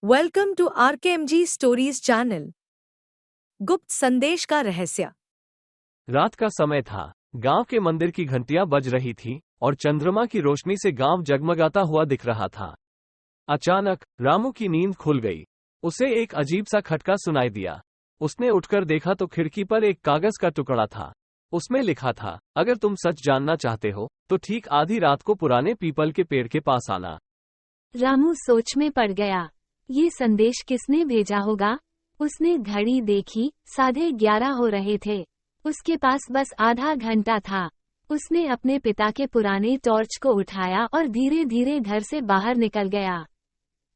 Welcome to RKMG stories channel. गुप्त संदेश का रहस्य। रात का समय था। गांव के मंदिर की घंटियां बज रही थी और चंद्रमा की रोशनी से गांव जगमगाता हुआ दिख रहा था। अचानक रामू की नींद खुल गई। उसे एक अजीब सा खटका सुनाई दिया। उसने उठकर देखा तो खिड़की पर एक कागज का टुकड़ा था। उसमें लिखा था, अगर तुम सच जानना चाहते हो तो ठीक आधी रात को पुराने पीपल के पेड़ के पास आना। रामू सोच में पड़ गया। ये संदेश किसने भेजा होगा? उसने घड़ी देखी, 11:30 हो रहे थे। उसके पास बस आधा घंटा था। उसने अपने पिता के पुराने टॉर्च को उठाया और धीरे धीरे घर से बाहर निकल गया।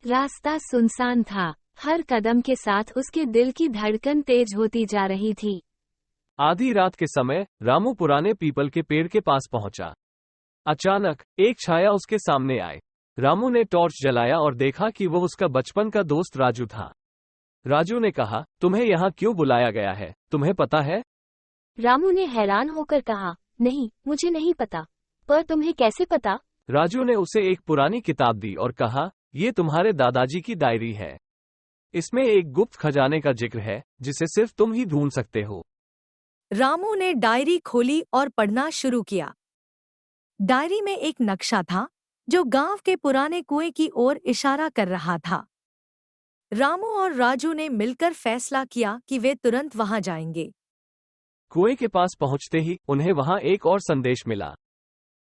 रास्ता सुनसान था। हर कदम के साथ उसके दिल की धड़कन तेज होती जा रही थी। आधी रात के समय रामू पुराने पीपल के पेड़ के पास पहुंचा। अचानक एक छाया उसके सामने आई। रामू ने टॉर्च जलाया और देखा कि वह उसका बचपन का दोस्त राजू था। राजू ने कहा, तुम्हें यहाँ क्यों बुलाया गया है, तुम्हें पता है? रामू ने हैरान होकर कहा, नहीं, मुझे नहीं पता। पर तुम्हें कैसे पता? राजू ने उसे एक पुरानी किताब दी और कहा, ये तुम्हारे दादाजी की डायरी है। इसमें एक गुप्त खजाने का जिक्र है जिसे सिर्फ तुम ही ढूंढ सकते हो। रामू ने डायरी खोली और पढ़ना शुरू किया। डायरी में एक नक्शा था जो गांव के पुराने कुएं की ओर इशारा कर रहा था। रामू और राजू ने मिलकर फैसला किया कि वे तुरंत वहां जाएंगे। कुएं के पास पहुंचते ही उन्हें वहां एक और संदेश मिला।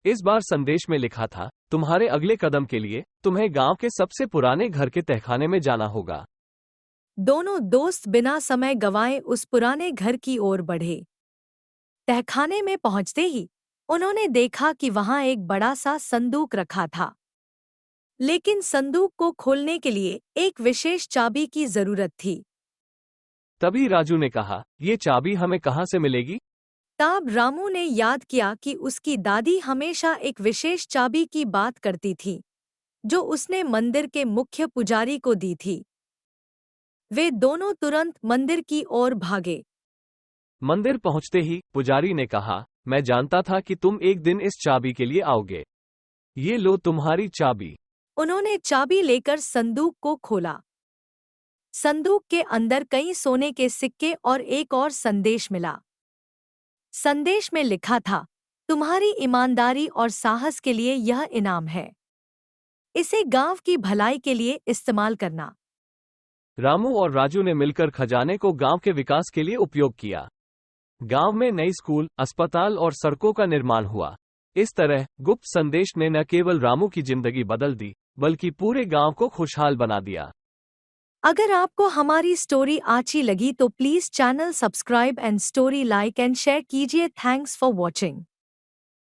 इस बार संदेश में लिखा था, तुम्हारे अगले कदम के लिए तुम्हें गांव के सबसे पुराने घर के तहखाने में जाना होगा। दोनों दोस्त बिना समय गंवाए उस पुराने घर की ओर बढ़े। तहखाने में पहुंचते ही उन्होंने देखा कि वहां एक बड़ा सा संदूक रखा था, लेकिन संदूक को खोलने के लिए एक विशेष चाबी की जरूरत थी। तभी राजू ने कहा, ये चाबी हमें कहां से मिलेगी? तब रामू ने याद किया कि उसकी दादी हमेशा एक विशेष चाबी की बात करती थी, जो उसने मंदिर के मुख्य पुजारी को दी थी। वे दोनों तुरंत मंदिर की ओर भागे। मंदिर पहुंचते ही पुजारी ने कहा, मैं जानता था कि तुम एक दिन इस चाबी के लिए आओगे। ये लो तुम्हारी चाबी। उन्होंने चाबी लेकर संदूक को खोला। संदूक के अंदर कई सोने के सिक्के और एक और संदेश मिला। संदेश में लिखा था, तुम्हारी ईमानदारी और साहस के लिए यह इनाम है। इसे गांव की भलाई के लिए इस्तेमाल करना। रामू और राजू ने मिलकर खजाने को गांव के विकास के लिए उपयोग किया। गांव में नई स्कूल, अस्पताल और सड़कों का निर्माण हुआ। इस तरह गुप्त संदेश ने न केवल रामू की जिंदगी बदल दी, बल्कि पूरे गांव को खुशहाल बना दिया। अगर आपको हमारी स्टोरी अच्छी लगी तो please channel subscribe and story like and share कीजिए। Thanks for watching.